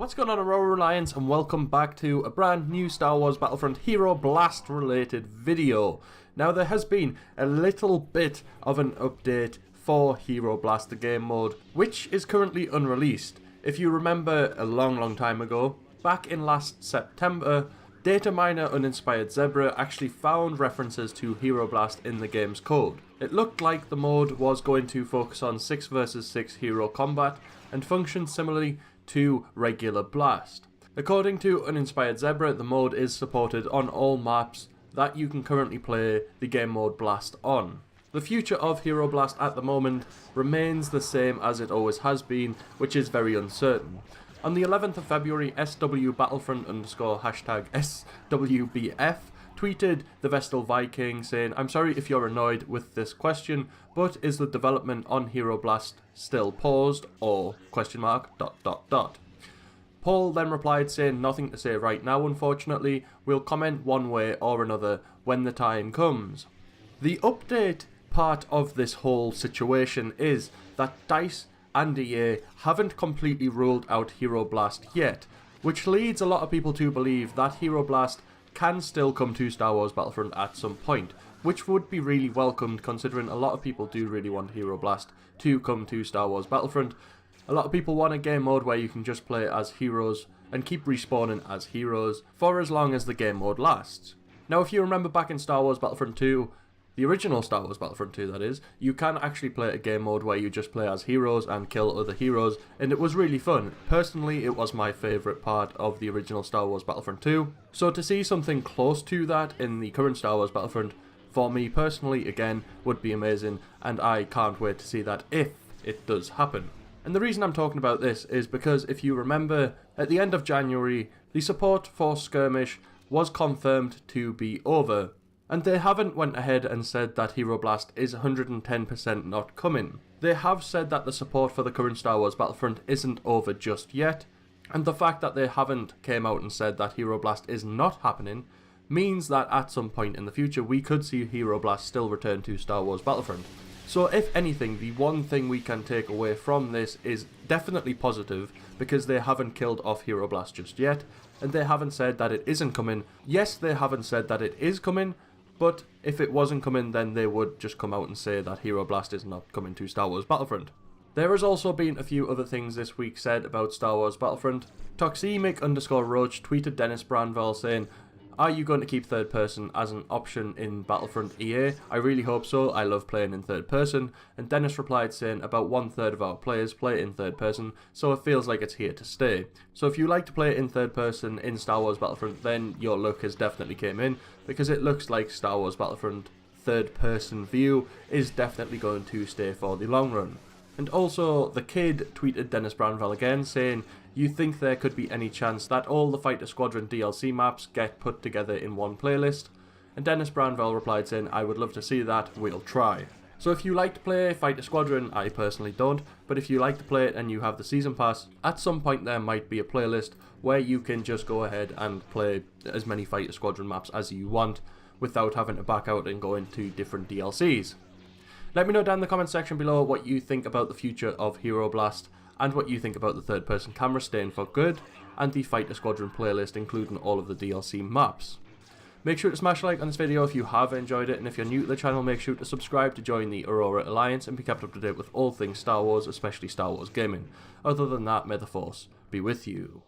What's going on, Aurora Alliance, and welcome back to a brand new Star Wars Battlefront Hero Blast related video. Now, there has been a little bit of an update for Hero Blast, the game mode, which is currently unreleased. If you remember a long time ago, back in last September, data miner Uninspired Zebra actually found references to Hero Blast in the game's code. It looked like the mode was going to focus on 6 versus 6 hero combat and function similarly to regular Blast. According to Uninspired Zebra, the mode is supported on all maps that you can currently play the game mode Blast on. The future of Hero Blast at the moment remains the same as it always has been, which is very uncertain. On the 11th of February, SW Battlefront _hashtag SWBF tweeted the Vestal Viking saying, "I'm sorry if you're annoyed with this question, but is the development on Hero Blast still paused or question mark ... Paul then replied saying, "Nothing to say right now, unfortunately. We'll comment one way or another when the time comes." The update part of this whole situation is that DICE and EA haven't completely ruled out Hero Blast yet, which leads a lot of people to believe that Hero Blast can still come to Star Wars Battlefront at some point, which would be really welcomed considering a lot of people do really want Hero Blast to come to Star Wars Battlefront. A lot of people want a game mode where you can just play as heroes and keep respawning as heroes for as long as the game mode lasts. Now, if you remember back in Star Wars Battlefront 2, the original Star Wars Battlefront 2 that is, you can actually play a game mode where you just play as heroes and kill other heroes, and it was really fun. Personally, it was my favourite part of the original Star Wars Battlefront 2, so to see something close to that in the current Star Wars Battlefront, for me personally, again, would be amazing, and I can't wait to see that if it does happen. And the reason I'm talking about this is because if you remember, at the end of January, the support for Skirmish was confirmed to be over. And they haven't went ahead and said that Hero Blast is 110% not coming. They have said that the support for the current Star Wars Battlefront isn't over just yet, and the fact that they haven't came out and said that Hero Blast is not happening means that at some point in the future we could see Hero Blast still return to Star Wars Battlefront. So if anything, the one thing we can take away from this is definitely positive, because they haven't killed off Hero Blast just yet, and they haven't said that it isn't coming. Yes, they haven't said that it is coming, but if it wasn't coming, then they would just come out and say that Hero Blast is not coming to Star Wars Battlefront. There has also been a few other things this week said about Star Wars Battlefront. Toxemic_Roach tweeted Dennis Branville saying, "Are you going to keep third person as an option in Battlefront EA? I really hope so. I love playing in third person." And Dennis replied saying, "About 1/3 of our players play in third person, so it feels like it's here to stay. So if you like to play in third person in Star Wars Battlefront, then your luck has definitely came in, because it looks like Star Wars Battlefront third person view is definitely going to stay for the long run." And also, The Kid tweeted Dennis Branville again saying, "You think there could be any chance that all the Fighter Squadron DLC maps get put together in one playlist?" And Dennis Branville replied saying, "I would love to see that, we'll try." So if you like to play Fighter Squadron, I personally don't, but if you like to play it and you have the Season Pass, at some point there might be a playlist where you can just go ahead and play as many Fighter Squadron maps as you want without having to back out and go into different DLCs. Let me know down in the comment section below what you think about the future of Hero Blast, and what you think about the third person camera staying for good, and the Fighter Squadron playlist including all of the DLC maps. Make sure to smash a like on this video if you have enjoyed it, and if you're new to the channel, make sure to subscribe to join the Aurora Alliance and be kept up to date with all things Star Wars, especially Star Wars gaming. Other than that, may the Force be with you.